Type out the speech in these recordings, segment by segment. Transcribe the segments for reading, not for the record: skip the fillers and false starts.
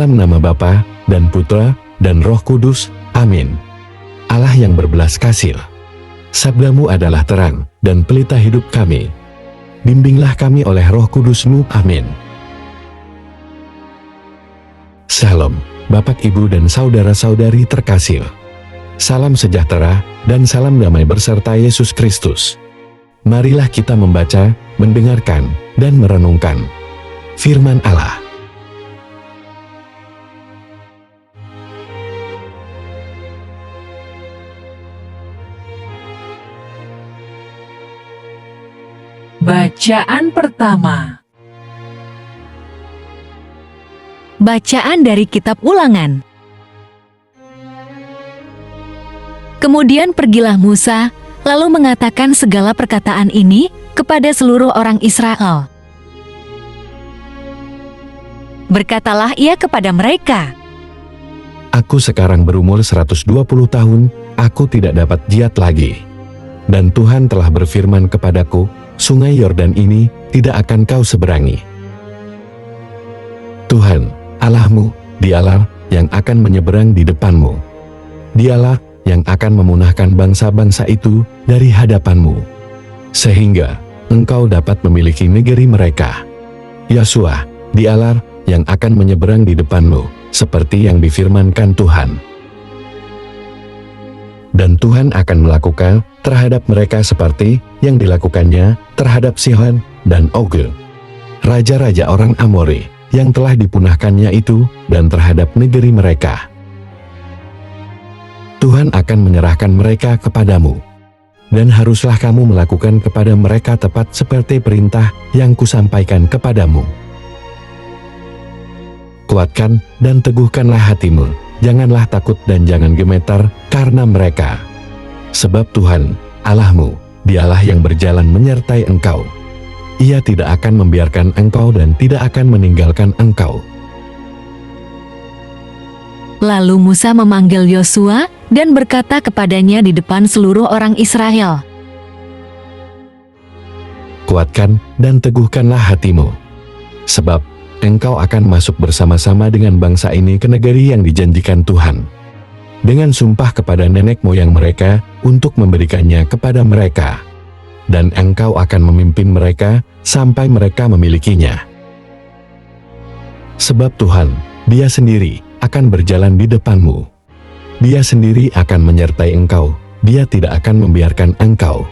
Dalam nama Bapa dan Putra dan Roh Kudus. Amin. Allah yang berbelas kasih, sabda-Mu adalah terang dan pelita hidup kami. Bimbinglah kami oleh Roh Kudus-Mu. Amin. Salam, Bapak, Ibu, dan saudara-saudari terkasih. Salam sejahtera dan salam damai berserta Yesus Kristus. Marilah kita membaca, mendengarkan, dan merenungkan firman Allah. Bacaan pertama. Bacaan dari Kitab Ulangan. Kemudian pergilah Musa, lalu mengatakan segala perkataan ini kepada seluruh orang Israel. Berkatalah ia kepada mereka, Aku sekarang berumur 120 tahun, aku tidak dapat giat lagi. Dan Tuhan telah berfirman kepadaku, Sungai Yordan ini tidak akan kau seberangi. Tuhan, Allahmu, Dialah yang akan menyeberang di depanmu. Dialah yang akan memunahkan bangsa-bangsa itu dari hadapanmu, sehingga engkau dapat memiliki negeri mereka. Yosua, Dialah yang akan menyeberang di depanmu, seperti yang difirmankan Tuhan. Dan Tuhan akan melakukan terhadap mereka seperti yang dilakukannya terhadap Sihon dan Og, raja-raja orang Amori yang telah dipunahkannya itu, dan terhadap negeri mereka. Tuhan akan menyerahkan mereka kepadamu, dan haruslah kamu melakukan kepada mereka tepat seperti perintah yang kusampaikan kepadamu. Kuatkan dan teguhkanlah hatimu, janganlah takut dan jangan gemetar karena mereka. Sebab Tuhan, Allahmu, Dialah yang berjalan menyertai engkau. Ia tidak akan membiarkan engkau dan tidak akan meninggalkan engkau. Lalu Musa memanggil Yosua dan berkata kepadanya di depan seluruh orang Israel, Kuatkan dan teguhkanlah hatimu, sebab engkau akan masuk bersama-sama dengan bangsa ini ke negeri yang dijanjikan Tuhan, dengan sumpah kepada nenek moyang mereka untuk memberikannya kepada mereka, dan engkau akan memimpin mereka sampai mereka memilikinya. Sebab Tuhan, Dia sendiri akan berjalan di depanmu. Dia sendiri akan menyertai engkau, Dia tidak akan membiarkan engkau,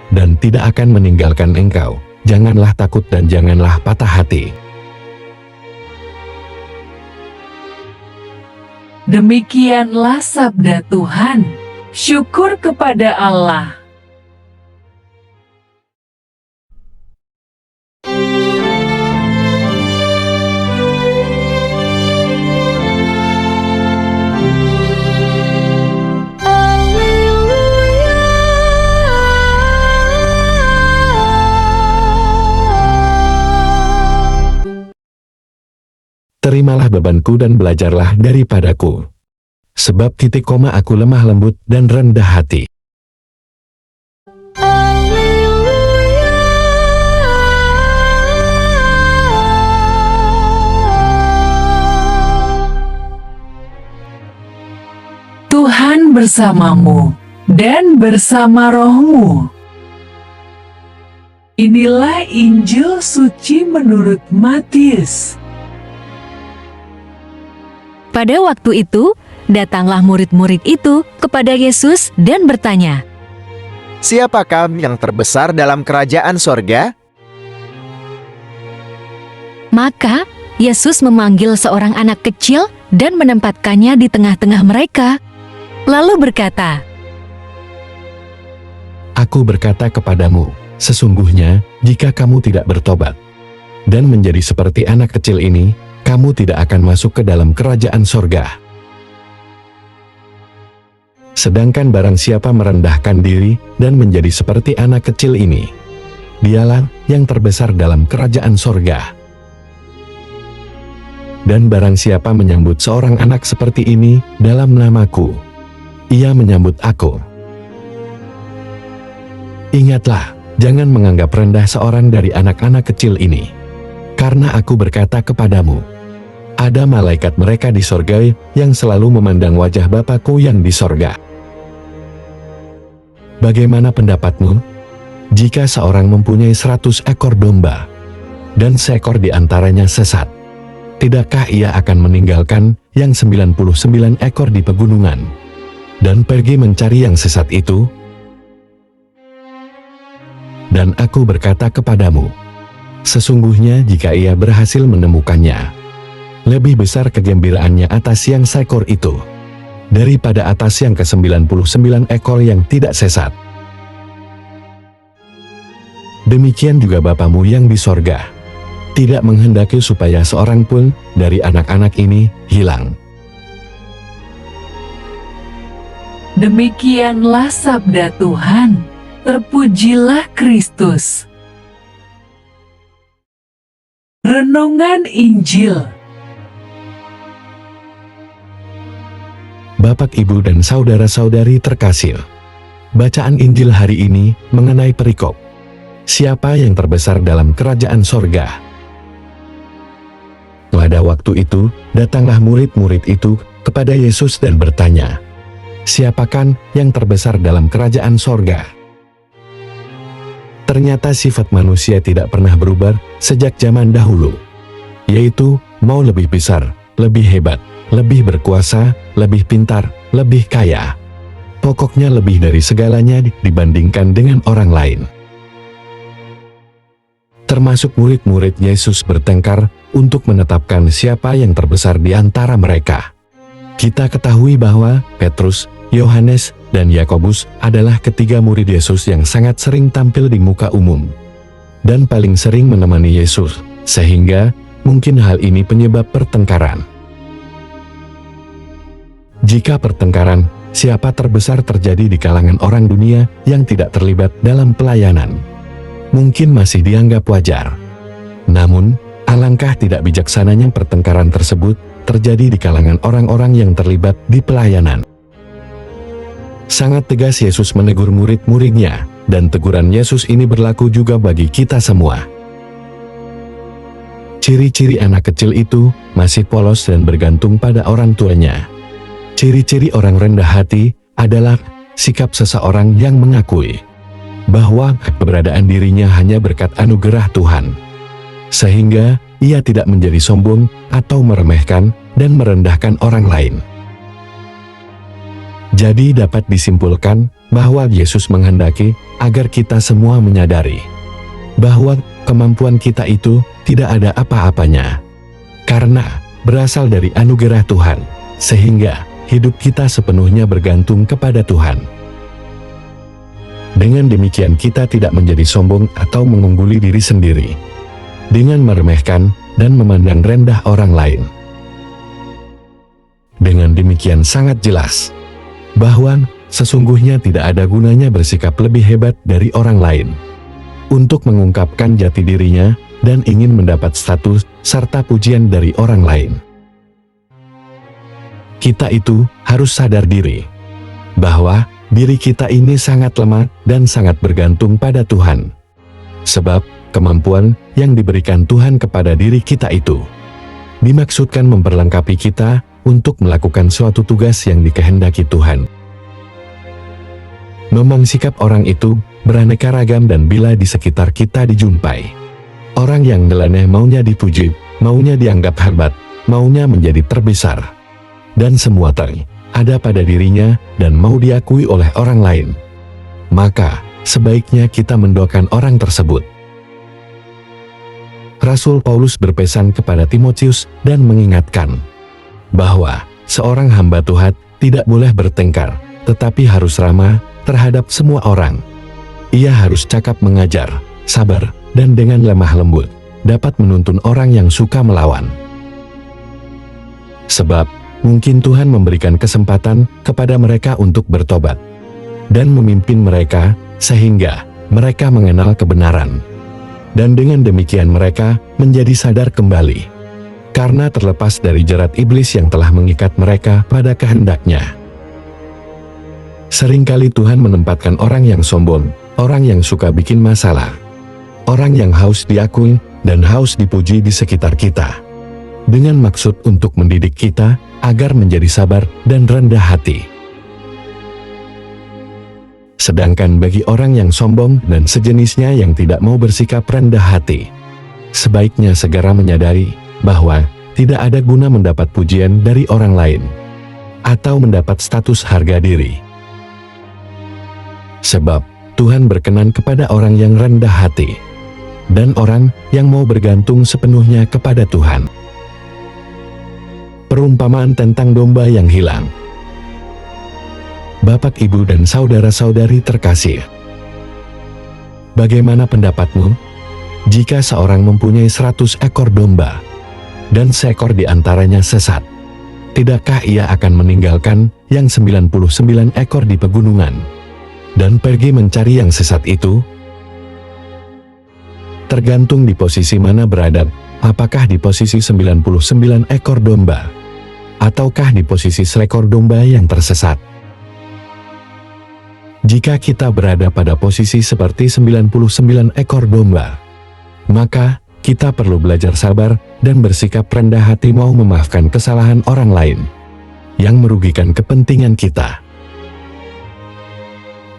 dan tidak akan meninggalkan engkau. Janganlah takut dan janganlah patah hati. Demikianlah sabda Tuhan. Syukur kepada Allah. Terimalah bebanku dan belajarlah daripadaku. Sebab aku lemah lembut dan rendah hati. Tuhan bersamamu dan bersama rohmu. Inilah Injil suci menurut Matius. Pada waktu itu, datanglah murid-murid itu kepada Yesus dan bertanya, Siapakah yang terbesar dalam kerajaan sorga? Maka Yesus memanggil seorang anak kecil dan menempatkannya di tengah-tengah mereka, lalu berkata, Aku berkata kepadamu, sesungguhnya jika kamu tidak bertobat dan menjadi seperti anak kecil ini, kamu tidak akan masuk ke dalam kerajaan sorga. Sedangkan barang siapa merendahkan diri dan menjadi seperti anak kecil ini, dialah yang terbesar dalam kerajaan sorga. Dan barang siapa menyambut seorang anak seperti ini dalam namaku, ia menyambut aku. Ingatlah, jangan menganggap rendah seorang dari anak-anak kecil ini. Karena aku berkata kepadamu, ada malaikat mereka di sorga yang selalu memandang wajah Bapakku yang di sorga. Bagaimana pendapatmu? Jika seorang mempunyai 100 ekor domba, dan seekor di antaranya sesat, tidakkah ia akan meninggalkan yang 99 ekor di pegunungan, dan pergi mencari yang sesat itu? Dan aku berkata kepadamu, sesungguhnya jika ia berhasil menemukannya, lebih besar kegembiraannya atas yang seekor itu, daripada atas yang ke-99 ekor yang tidak sesat. Demikian juga Bapamu yang di sorga tidak menghendaki supaya seorang pun dari anak-anak ini hilang. Demikianlah sabda Tuhan. Terpujilah Kristus. Renungan Injil. Bapak, Ibu, dan saudara-saudari terkasih, bacaan Injil hari ini mengenai perikop siapa yang terbesar dalam kerajaan sorga. Pada waktu itu, datanglah murid-murid itu kepada Yesus dan bertanya, "Siapakah yang terbesar dalam kerajaan sorga?" Ternyata sifat manusia tidak pernah berubah sejak zaman dahulu, yaitu mau lebih besar, lebih hebat, lebih berkuasa, lebih pintar, lebih kaya. Pokoknya lebih dari segalanya dibandingkan dengan orang lain. Termasuk murid-murid Yesus bertengkar untuk menetapkan siapa yang terbesar di antara mereka. Kita ketahui bahwa Petrus, Yohanes, dan Yakobus adalah ketiga murid Yesus yang sangat sering tampil di muka umum dan paling sering menemani Yesus, sehingga mungkin hal ini penyebab pertengkaran. Jika pertengkaran siapa terbesar terjadi di kalangan orang dunia yang tidak terlibat dalam pelayanan, mungkin masih dianggap wajar. Namun, alangkah tidak bijaksananya pertengkaran tersebut terjadi di kalangan orang-orang yang terlibat di pelayanan. Sangat tegas Yesus menegur murid-muridnya, dan teguran Yesus ini berlaku juga bagi kita semua. Ciri-ciri anak kecil itu masih polos dan bergantung pada orang tuanya. Ciri-ciri orang rendah hati adalah sikap seseorang yang mengakui bahwa keberadaan dirinya hanya berkat anugerah Tuhan, sehingga ia tidak menjadi sombong atau meremehkan dan merendahkan orang lain. Jadi dapat disimpulkan bahwa Yesus menghendaki agar kita semua menyadari bahwa kemampuan kita itu tidak ada apa-apanya, karena berasal dari anugerah Tuhan, sehingga hidup kita sepenuhnya bergantung kepada Tuhan. Dengan demikian kita tidak menjadi sombong atau mengungguli diri sendiri dengan meremehkan dan memandang rendah orang lain. Dengan demikian sangat jelas bahwa sesungguhnya tidak ada gunanya bersikap lebih hebat dari orang lain untuk mengungkapkan jati dirinya dan ingin mendapat status serta pujian dari orang lain. Kita itu harus sadar diri bahwa diri kita ini sangat lemah dan sangat bergantung pada Tuhan. Sebab kemampuan yang diberikan Tuhan kepada diri kita itu dimaksudkan memperlengkapi kita untuk melakukan suatu tugas yang dikehendaki Tuhan. Memang sikap orang itu beraneka ragam, dan bila di sekitar kita dijumpai orang yang nyeleneh, maunya dipuji, maunya dianggap hebat, maunya menjadi terbesar, dan semua ada pada dirinya dan mau diakui oleh orang lain, maka sebaiknya kita mendoakan orang tersebut. Rasul Paulus berpesan kepada Timotius dan mengingatkan bahwa seorang hamba Tuhan tidak boleh bertengkar, tetapi harus ramah terhadap semua orang. Ia harus cakap mengajar, sabar, dan dengan lemah lembut dapat menuntun orang yang suka melawan. Sebab mungkin Tuhan memberikan kesempatan kepada mereka untuk bertobat dan memimpin mereka sehingga mereka mengenal kebenaran. Dan dengan demikian mereka menjadi sadar kembali karena terlepas dari jerat iblis yang telah mengikat mereka pada kehendaknya. Seringkali Tuhan menempatkan orang yang sombong, orang yang suka bikin masalah, orang yang haus diakui dan haus dipuji di sekitar kita, dengan maksud untuk mendidik kita agar menjadi sabar dan rendah hati. Sedangkan bagi orang yang sombong dan sejenisnya yang tidak mau bersikap rendah hati, sebaiknya segera menyadari bahwa tidak ada guna mendapat pujian dari orang lain atau mendapat status harga diri. Sebab Tuhan berkenan kepada orang yang rendah hati dan orang yang mau bergantung sepenuhnya kepada Tuhan. Perumpamaan tentang domba yang hilang. Bapak, Ibu, dan saudara-saudari terkasih, bagaimana pendapatmu jika seorang mempunyai 100 ekor domba dan seekor di antaranya sesat? Tidakkah ia akan meninggalkan yang 99 ekor di pegunungan dan pergi mencari yang sesat itu? Tergantung di posisi mana berada, apakah di posisi 99 ekor domba ataukah di posisi seekor domba yang tersesat. Jika kita berada pada posisi seperti 99 ekor domba, maka kita perlu belajar sabar dan bersikap rendah hati mau memaafkan kesalahan orang lain yang merugikan kepentingan kita.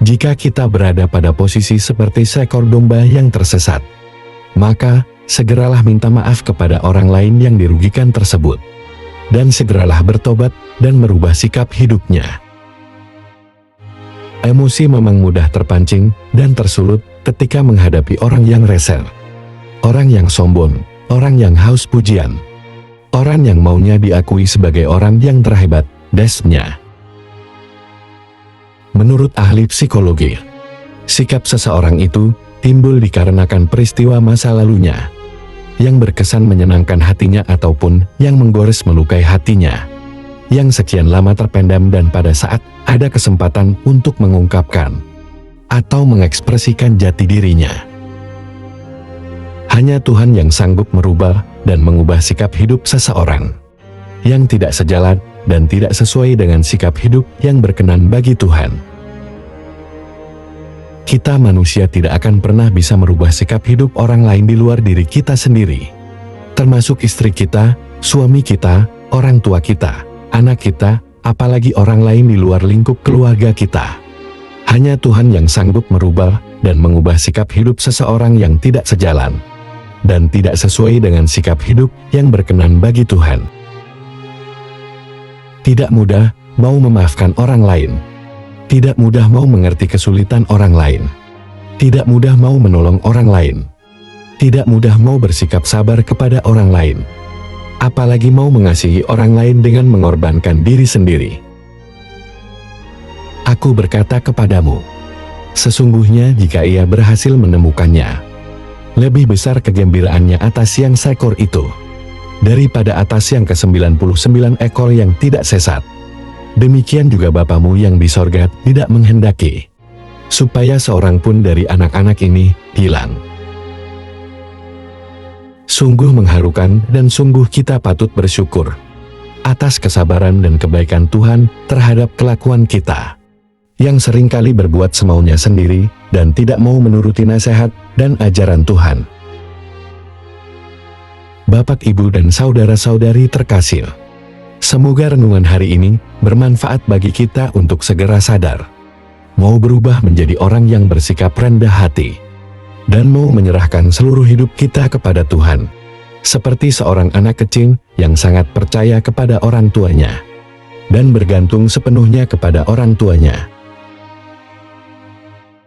Jika kita berada pada posisi seperti seekor domba yang tersesat, maka segeralah minta maaf kepada orang lain yang dirugikan tersebut, dan segeralah bertobat dan merubah sikap hidupnya. Emosi memang mudah terpancing dan tersulut ketika menghadapi orang yang rese, orang yang sombong, orang yang haus pujian, orang yang maunya diakui sebagai orang yang terhebat, desnya. Menurut ahli psikologi, sikap seseorang itu timbul dikarenakan peristiwa masa lalunya yang berkesan menyenangkan hatinya ataupun yang menggores melukai hatinya, yang sekian lama terpendam dan pada saat ada kesempatan untuk mengungkapkan atau mengekspresikan jati dirinya. Hanya Tuhan yang sanggup merubah dan mengubah sikap hidup seseorang yang tidak sejalan dan tidak sesuai dengan sikap hidup yang berkenan bagi Tuhan. Kita manusia tidak akan pernah bisa merubah sikap hidup orang lain di luar diri kita sendiri, termasuk istri kita, suami kita, orang tua kita, anak kita, apalagi orang lain di luar lingkup keluarga kita. Hanya Tuhan yang sanggup merubah dan mengubah sikap hidup seseorang yang tidak sejalan dan tidak sesuai dengan sikap hidup yang berkenan bagi Tuhan. Tidak mudah mau memaafkan orang lain, tidak mudah mau mengerti kesulitan orang lain, tidak mudah mau menolong orang lain, tidak mudah mau bersikap sabar kepada orang lain, apalagi mau mengasihi orang lain dengan mengorbankan diri sendiri. Aku berkata kepadamu, sesungguhnya jika ia berhasil menemukannya, lebih besar kegembiraannya atas yang seekor itu, daripada atas yang ke-99 ekor yang tidak sesat. Demikian juga Bapamu yang di sorga tidak menghendaki supaya seorang pun dari anak-anak ini hilang. Sungguh mengharukan dan sungguh kita patut bersyukur atas kesabaran dan kebaikan Tuhan terhadap kelakuan kita, yang seringkali berbuat semaunya sendiri dan tidak mau menuruti nasihat dan ajaran Tuhan. Bapak, Ibu, dan saudara-saudari terkasih, semoga renungan hari ini bermanfaat bagi kita untuk segera sadar, mau berubah menjadi orang yang bersikap rendah hati, dan mau menyerahkan seluruh hidup kita kepada Tuhan, seperti seorang anak kecil yang sangat percaya kepada orang tuanya, dan bergantung sepenuhnya kepada orang tuanya.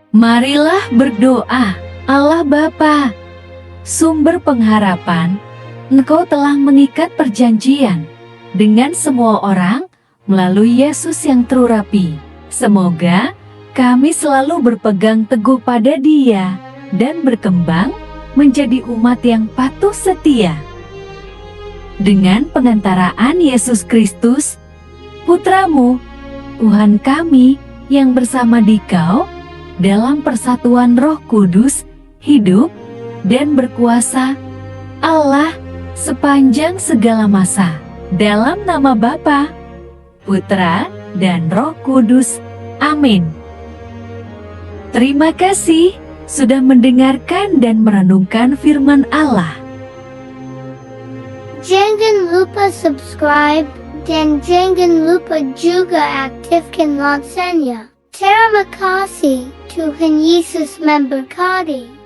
Marilah berdoa. Allah Bapa, sumber pengharapan, Engkau telah mengikat perjanjian dengan semua orang melalui Yesus yang terurapi. Semoga kami selalu berpegang teguh pada Dia dan berkembang menjadi umat yang patuh setia. Dengan pengantaraan Yesus Kristus, Putra-Mu, Tuhan kami yang bersama Dikau dalam persatuan Roh Kudus, hidup dan berkuasa Allah sepanjang segala masa. Dalam nama Bapa, Putra, dan Roh Kudus. Amin. Terima kasih sudah mendengarkan dan merenungkan firman Allah. Jangan Jangan lupa subscribe dan jangan lupa juga aktifkan loncengnya. Terima kasih, Tuhan Yesus memberkati.